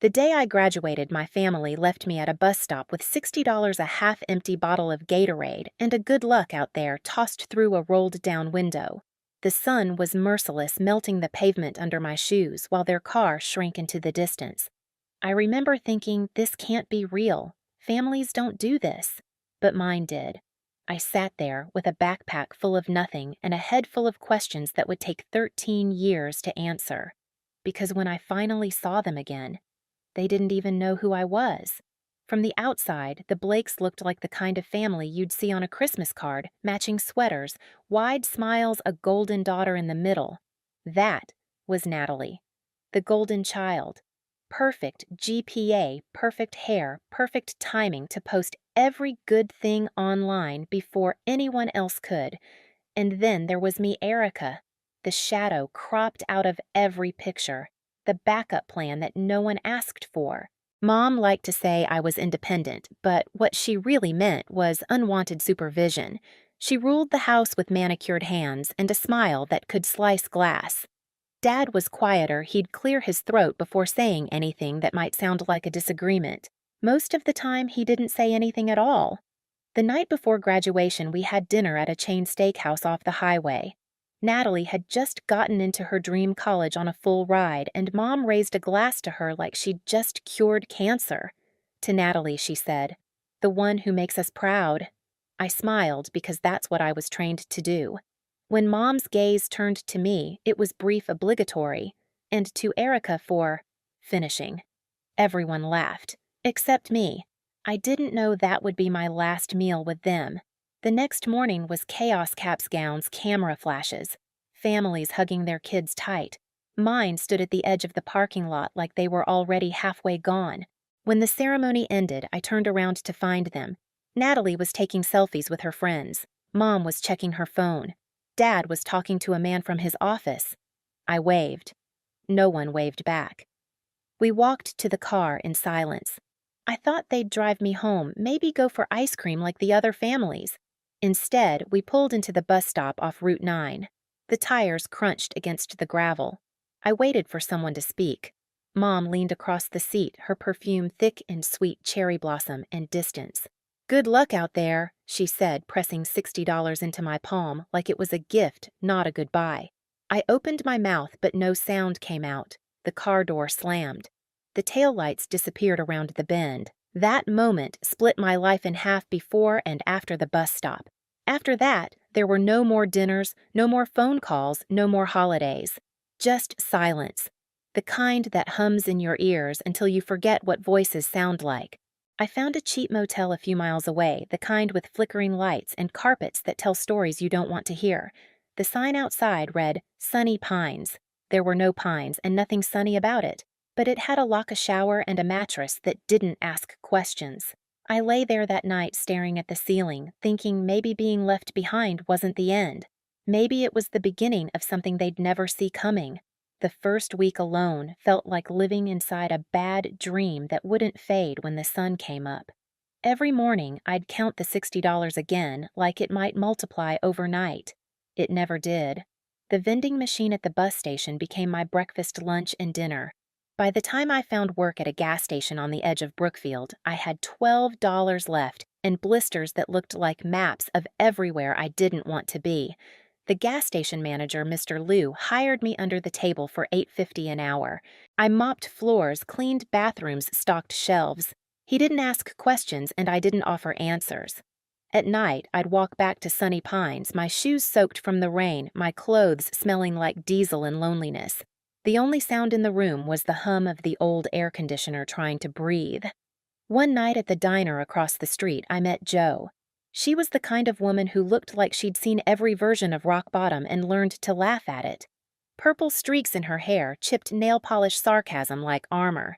The day I graduated, my family left me at a bus stop with $60 a half-empty bottle of Gatorade and a good luck out there tossed through a rolled-down window. The sun was merciless, melting the pavement under my shoes while their car shrank into the distance. I remember thinking, this can't be real. Families don't do this. But mine did. I sat there with a backpack full of nothing and a head full of questions that would take 13 years to answer. Because when I finally saw them again, they didn't even know who I was. From the outside, the Blakes looked like the kind of family you'd see on a Christmas card, matching sweaters, wide smiles, a golden daughter in the middle. That was Natalie, the golden child. Perfect GPA, perfect hair, perfect timing to post every good thing online before anyone else could. And then there was me, Erica, the shadow cropped out of every picture, the backup plan that no one asked for. Mom liked to say I was independent, but what she really meant was unwanted supervision. She ruled the house with manicured hands and a smile that could slice glass. Dad was quieter. He'd clear his throat before saying anything that might sound like a disagreement. Most of the time, he didn't say anything at all. The night before graduation, we had dinner at a chain steakhouse off the highway. Natalie had just gotten into her dream college on a full ride, and Mom raised a glass to her like she'd just cured cancer. To Natalie, she said, "The one who makes us proud." I smiled because that's what I was trained to do. When Mom's gaze turned to me, it was brief, obligatory, and to Erica for finishing. Everyone laughed, except me. I didn't know that would be my last meal with them. The next morning was chaos, caps, gowns, camera flashes, families hugging their kids tight. Mine stood at the edge of the parking lot like they were already halfway gone. When the ceremony ended, I turned around to find them. Natalie was taking selfies with her friends. Mom was checking her phone. Dad was talking to a man from his office. I waved. No one waved back. We walked to the car in silence. I thought they'd drive me home, maybe go for ice cream like the other families. Instead, we pulled into the bus stop off Route 9. The tires crunched against the gravel. I waited for someone to speak. Mom leaned across the seat, her perfume thick and sweet cherry blossom and distance. "Good luck out there," she said, pressing $60 into my palm like it was a gift, not a goodbye. I opened my mouth, but no sound came out. The car door slammed. The taillights disappeared around the bend. That moment split my life in half before and after the bus stop. After that, there were no more dinners, no more phone calls, no more holidays. Just silence. The kind that hums in your ears until you forget what voices sound like. I found a cheap motel a few miles away, the kind with flickering lights and carpets that tell stories you don't want to hear. The sign outside read, "Sunny Pines." There were no pines and nothing sunny about it, but it had a lock, a shower, and a mattress that didn't ask questions. I lay there that night staring at the ceiling, thinking maybe being left behind wasn't the end. Maybe it was the beginning of something they'd never see coming. The first week alone felt like living inside a bad dream that wouldn't fade when the sun came up. Every morning, I'd count the $60 again like it might multiply overnight. It never did. The vending machine at the bus station became my breakfast, lunch, and dinner. By the time I found work at a gas station on the edge of Brookfield, I had $12 left and blisters that looked like maps of everywhere I didn't want to be. The gas station manager, Mr. Liu, hired me under the table for $8.50 an hour. I mopped floors, cleaned bathrooms, stocked shelves. He didn't ask questions, and I didn't offer answers. At night, I'd walk back to Sunny Pines, my shoes soaked from the rain, my clothes smelling like diesel and loneliness. The only sound in the room was the hum of the old air conditioner trying to breathe. One night at the diner across the street, I met Jo. She was the kind of woman who looked like she'd seen every version of rock bottom and learned to laugh at it. Purple streaks in her hair chipped nail polish sarcasm like armor.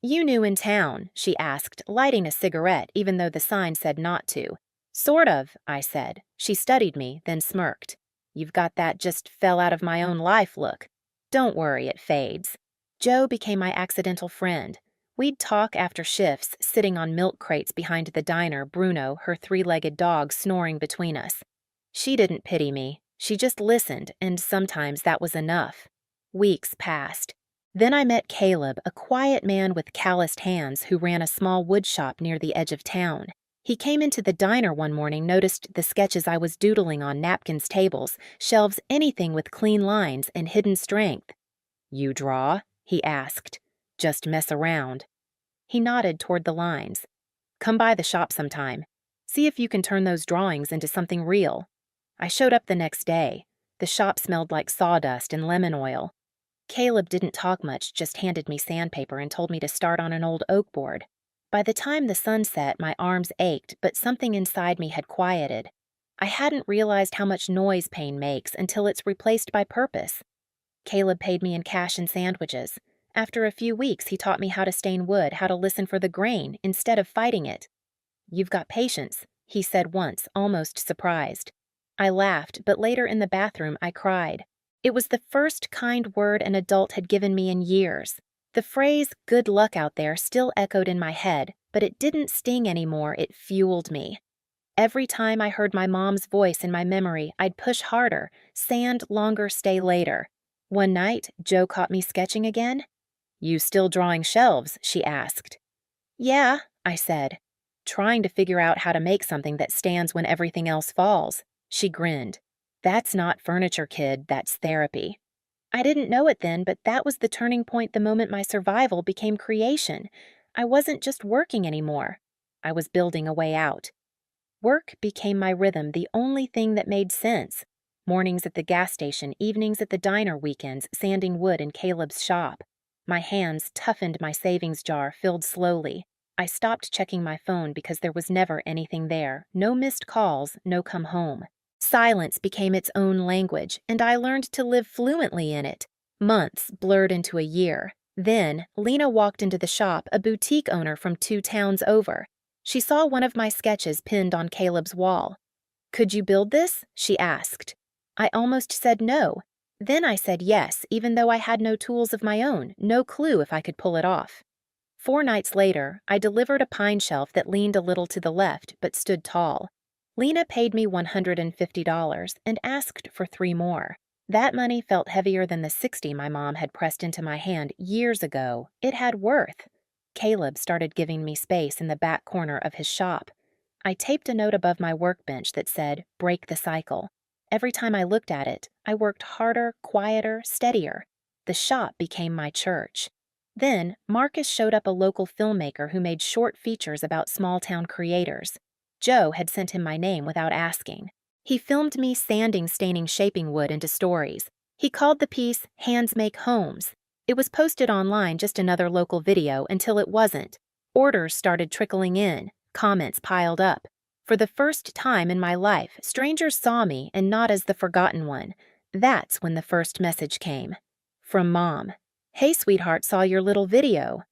"You new in town?" she asked, lighting a cigarette even though the sign said not to. "Sort of," I said. She studied me, then smirked. "You've got that just fell out of my own life look. Don't worry, it fades." Jo became my accidental friend. We'd talk after shifts, sitting on milk crates behind the diner, Bruno, her three-legged dog, snoring between us. She didn't pity me. She just listened, and sometimes that was enough. Weeks passed. Then I met Caleb, a quiet man with calloused hands who ran a small wood shop near the edge of town. He came into the diner one morning, noticed the sketches I was doodling on napkins, tables, shelves, anything with clean lines and hidden strength. "You draw?" he asked. "Just mess around." He nodded toward the lines. "Come by the shop sometime. See if you can turn those drawings into something real." I showed up the next day. The shop smelled like sawdust and lemon oil. Caleb didn't talk much, just handed me sandpaper and told me to start on an old oak board. By the time the sun set, my arms ached, but something inside me had quieted. I hadn't realized how much noise pain makes until it's replaced by purpose. Caleb paid me in cash and sandwiches. After a few weeks, he taught me how to stain wood, how to listen for the grain instead of fighting it. "You've got patience," he said once, almost surprised. I laughed, but later in the bathroom, I cried. It was the first kind word an adult had given me in years. The phrase, "good luck out there," still echoed in my head, but it didn't sting anymore, it fueled me. Every time I heard my mom's voice in my memory, I'd push harder, sand longer, stay later. One night, Jo caught me sketching again. "You still drawing shelves?" she asked. "Yeah," I said, trying to figure out how to make something that stands when everything else falls. She grinned. "That's not furniture, kid, that's therapy." I didn't know it then, but that was the turning point the moment my survival became creation. I wasn't just working anymore. I was building a way out. Work became my rhythm, the only thing that made sense. Mornings at the gas station, evenings at the diner, weekends sanding wood in Caleb's shop. My hands toughened, my savings jar filled slowly. I stopped checking my phone because there was never anything there. No missed calls, no come home. Silence became its own language, and I learned to live fluently in it. Months blurred into a year. Then, Lena walked into the shop, a boutique owner from 2 towns over. She saw one of my sketches pinned on Caleb's wall. "Could you build this?" she asked. I almost said no. Then I said yes, even though I had no tools of my own, no clue if I could pull it off. 4 nights later, I delivered a pine shelf that leaned a little to the left but stood tall. Lena paid me $150 and asked for 3 more. That money felt heavier than the $60 my mom had pressed into my hand years ago. It had worth. Caleb started giving me space in the back corner of his shop. I taped a note above my workbench that said, "Break the cycle." Every time I looked at it, I worked harder, quieter, steadier. The shop became my church. Then, Marcus showed up, a local filmmaker who made short features about small-town creators. Jo had sent him my name without asking. He filmed me sanding, staining, shaping wood into stories. He called the piece "Hands Make Homes." It was posted online, just another local video, until it wasn't. Orders started trickling in. Comments piled up. For the first time in my life, strangers saw me and not as the forgotten one. That's when the first message came. From Mom. "Hey, sweetheart, saw your little video.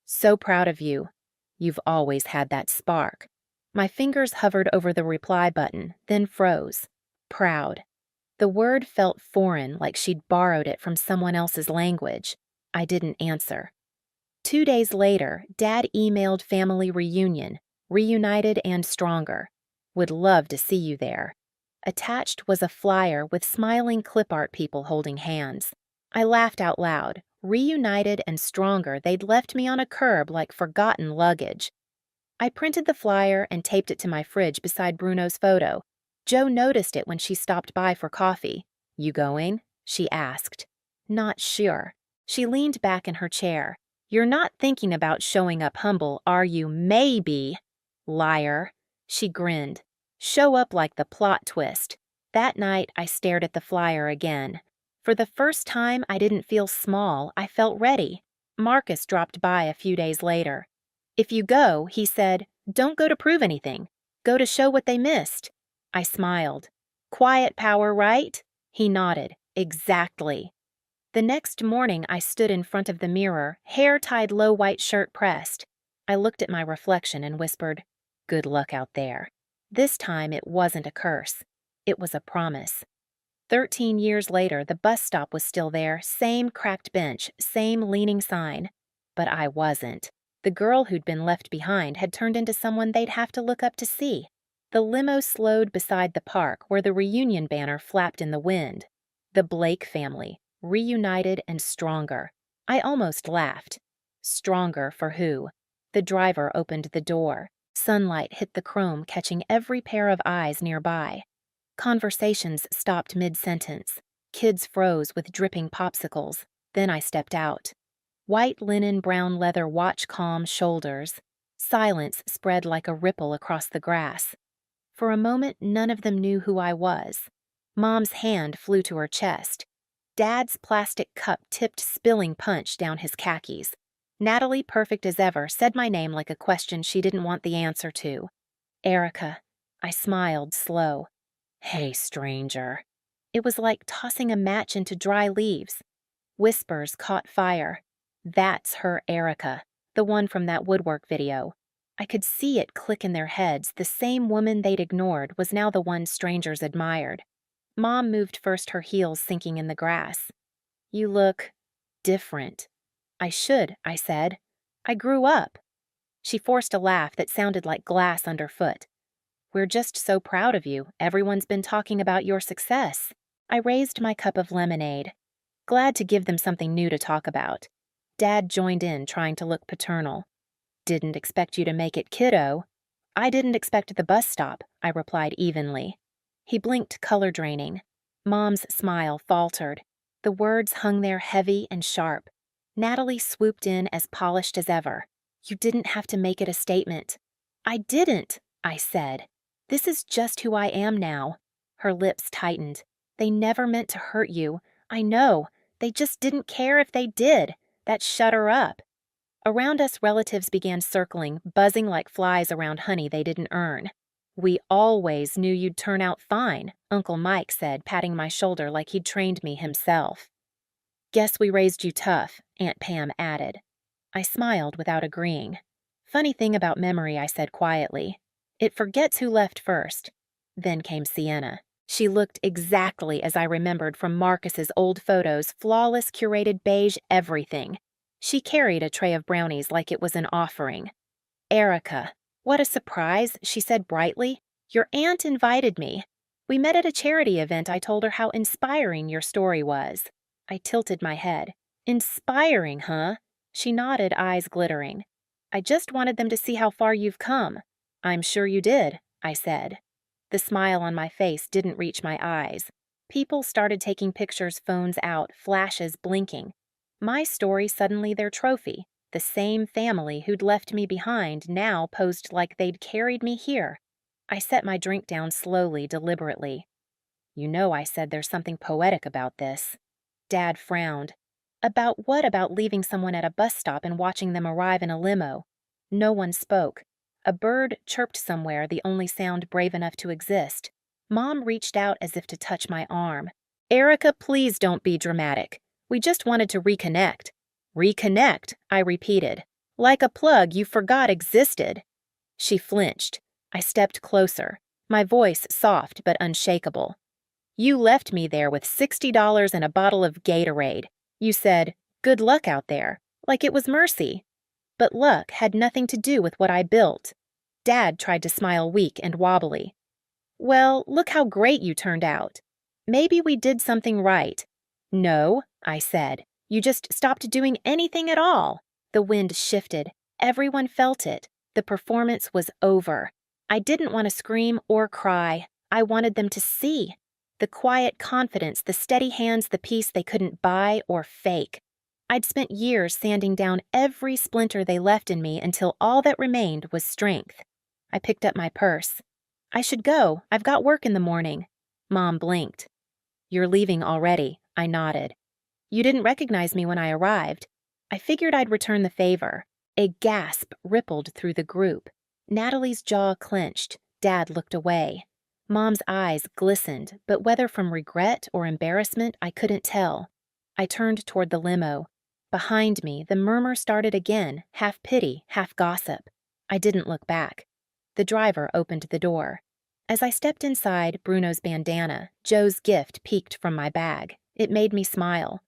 So proud of you. You've always had that spark." My fingers hovered over the reply button, then froze. Proud. The word felt foreign, like she'd borrowed it from someone else's language. I didn't answer. 2 days later, Dad emailed family reunion, reunited and stronger. "Would love to see you there." Attached was a flyer with smiling clip art people holding hands. I laughed out loud. Reunited and stronger, they'd left me on a curb like forgotten luggage. I printed the flyer and taped it to my fridge beside Bruno's photo. Jo noticed it when she stopped by for coffee. "You going?" she asked. Not sure. She leaned back in her chair. "You're not thinking about showing up humble, are you? Maybe." "Liar." She grinned. "Show up like the plot twist." That night, I stared at the flyer again. For the first time, I didn't feel small. I felt ready. Marcus dropped by a few days later. "If you go," he said, "don't go to prove anything. Go to show what they missed." I smiled. "Quiet power, right?" He nodded. "Exactly." The next morning, I stood in front of the mirror, hair tied low, white shirt pressed. I looked at my reflection and whispered, "Good luck out there." This time it wasn't a curse. It was a promise. 13 years later, the bus stop was still there, same cracked bench, same leaning sign. But I wasn't. The girl who'd been left behind had turned into someone they'd have to look up to see. The limo slowed beside the park where the reunion banner flapped in the wind. The Blake family, reunited and stronger. I almost laughed. Stronger for who? The driver opened the door. Sunlight hit the chrome, catching every pair of eyes nearby. Conversations stopped mid-sentence. Kids froze with dripping popsicles. Then I stepped out. White linen, brown leather watch calm shoulders. Silence spread like a ripple across the grass. For a moment, none of them knew who I was. Mom's hand flew to her chest. Dad's plastic cup tipped spilling punch down his khakis. Natalie, perfect as ever, said my name like a question she didn't want the answer to. Erica. I smiled, slow. Hey, stranger. It was like tossing a match into dry leaves. Whispers caught fire. That's her Erica, the one from that woodwork video. I could see it click in their heads. The same woman they'd ignored was now the one strangers admired. Mom moved first, her heels sinking in the grass. You look different. I said. I grew up. She forced a laugh that sounded like glass underfoot. We're just so proud of you. Everyone's been talking about your success. I raised my cup of lemonade. Glad to give them something new to talk about. Dad joined in, trying to look paternal. Didn't expect you to make it, kiddo. I didn't expect the bus stop, I replied evenly. He blinked, color draining. Mom's smile faltered. The words hung there heavy and sharp. Natalie swooped in, as polished as ever. You didn't have to make it a statement. I didn't, I said. This is just who I am now. Her lips tightened. They never meant to hurt you. I know. They just didn't care if they did. That shut her up. Around us, relatives began circling, buzzing like flies around honey they didn't earn. We always knew you'd turn out fine, Uncle Mike said, patting my shoulder like he'd trained me himself. Guess we raised you tough, Aunt Pam added. I smiled without agreeing. Funny thing about memory, I said quietly. It forgets who left first. Then came Sienna. She looked exactly as I remembered from Marcus's old photos, flawless, curated beige everything. She carried a tray of brownies like it was an offering. Erica, what a surprise, she said brightly. Your aunt invited me. We met at a charity event. I told her how inspiring your story was. I tilted my head. Inspiring, huh? She nodded, eyes glittering. I just wanted them to see how far you've come. I'm sure you did, I said. The smile on my face didn't reach my eyes. People started taking pictures, phones out, flashes blinking. My story suddenly their trophy. The same family who'd left me behind now posed like they'd carried me here. I set my drink down slowly, deliberately. You know, I said, there's something poetic about this. Dad frowned. About what? About leaving someone at a bus stop and watching them arrive in a limo? No one spoke. A bird chirped somewhere, the only sound brave enough to exist. Mom reached out as if to touch my arm. Erica, please don't be dramatic. We just wanted to reconnect. Reconnect, I repeated. Like a plug you forgot existed. She flinched. I stepped closer, my voice soft but unshakable. You left me there with $60 and a bottle of Gatorade. You said, good luck out there, like it was mercy. But luck had nothing to do with what I built. Dad tried to smile weak and wobbly. Well, look how great you turned out. Maybe we did something right. No, I said. You just stopped doing anything at all. The wind shifted. Everyone felt it. The performance was over. I didn't want to scream or cry. I wanted them to see. The quiet confidence, the steady hands, the peace they couldn't buy or fake. I'd spent years sanding down every splinter they left in me until all that remained was strength. I picked up my purse. I should go. I've got work in the morning. Mom blinked. You're leaving already, I nodded. You didn't recognize me when I arrived. I figured I'd return the favor. A gasp rippled through the group. Natalie's jaw clenched. Dad looked away. Mom's eyes glistened, but whether from regret or embarrassment, I couldn't tell. I turned toward the limo. Behind me, the murmur started again, half pity, half gossip. I didn't look back. The driver opened the door. As I stepped inside, Bruno's bandana, Joe's gift, peeked from my bag. It made me smile.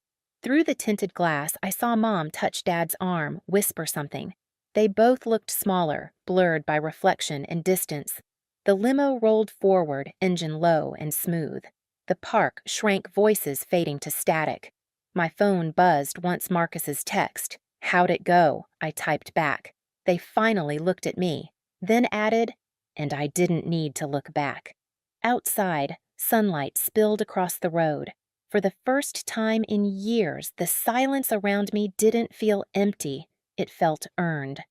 Through the tinted glass, I saw Mom touch Dad's arm, whisper something. They both looked smaller, blurred by reflection and distance. The limo rolled forward, engine low and smooth. The park shrank, voices fading to static. My phone buzzed once Marcus's text. "How'd it go?" I typed back. They finally looked at me, then added, "And I didn't need to look back." Outside, sunlight spilled across the road. For the first time in years, the silence around me didn't feel empty. It felt earned.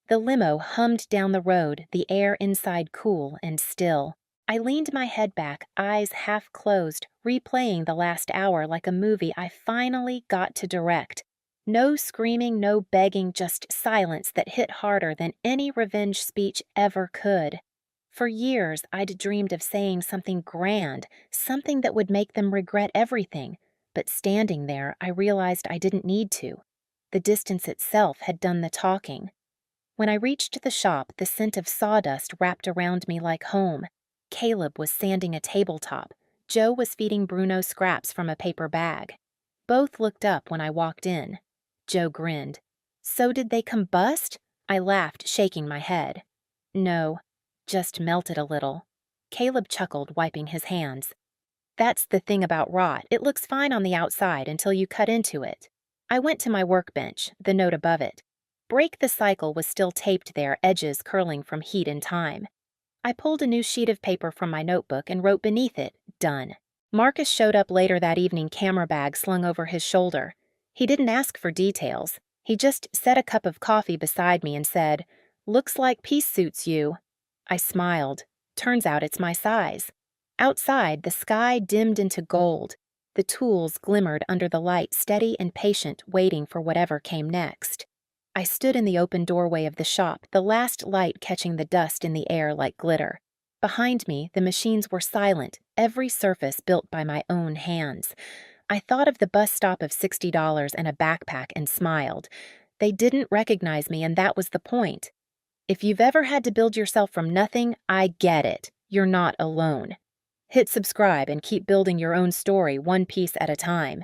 The limo hummed down the road, the air inside cool and still. I leaned my head back, eyes half closed, replaying the last hour like a movie I finally got to direct. No screaming, no begging, just silence that hit harder than any revenge speech ever could. For years, I'd dreamed of saying something grand, something that would make them regret everything. But standing there, I realized I didn't need to. The distance itself had done the talking. When I reached the shop, the scent of sawdust wrapped around me like home. Caleb was sanding a tabletop. Joe was feeding Bruno scraps from a paper bag. Both looked up when I walked in. Joe grinned. "So did they combust?" I laughed, shaking my head. "No, just melted a little." Caleb chuckled, wiping his hands. "That's the thing about rot. It looks fine on the outside until you cut into it." I went to my workbench, the note above it. "Break the cycle" was still taped there, edges curling from heat and time. I pulled a new sheet of paper from my notebook and wrote beneath it, "Done." Marcus showed up later that evening, camera bag slung over his shoulder. He didn't ask for details. He just set a cup of coffee beside me and said, "Looks like peace suits you." I smiled. Turns out it's my size. Outside, the sky dimmed into gold. The tools glimmered under the light, steady and patient, waiting for whatever came next. I stood in the open doorway of the shop, the last light catching the dust in the air like glitter. Behind me, the machines were silent, every surface built by my own hands. I thought of the bus stop of $60 and a backpack and smiled. They didn't recognize me, and that was the point. If you've ever had to build yourself from nothing, I get it. You're not alone. Hit subscribe and keep building your own story one piece at a time.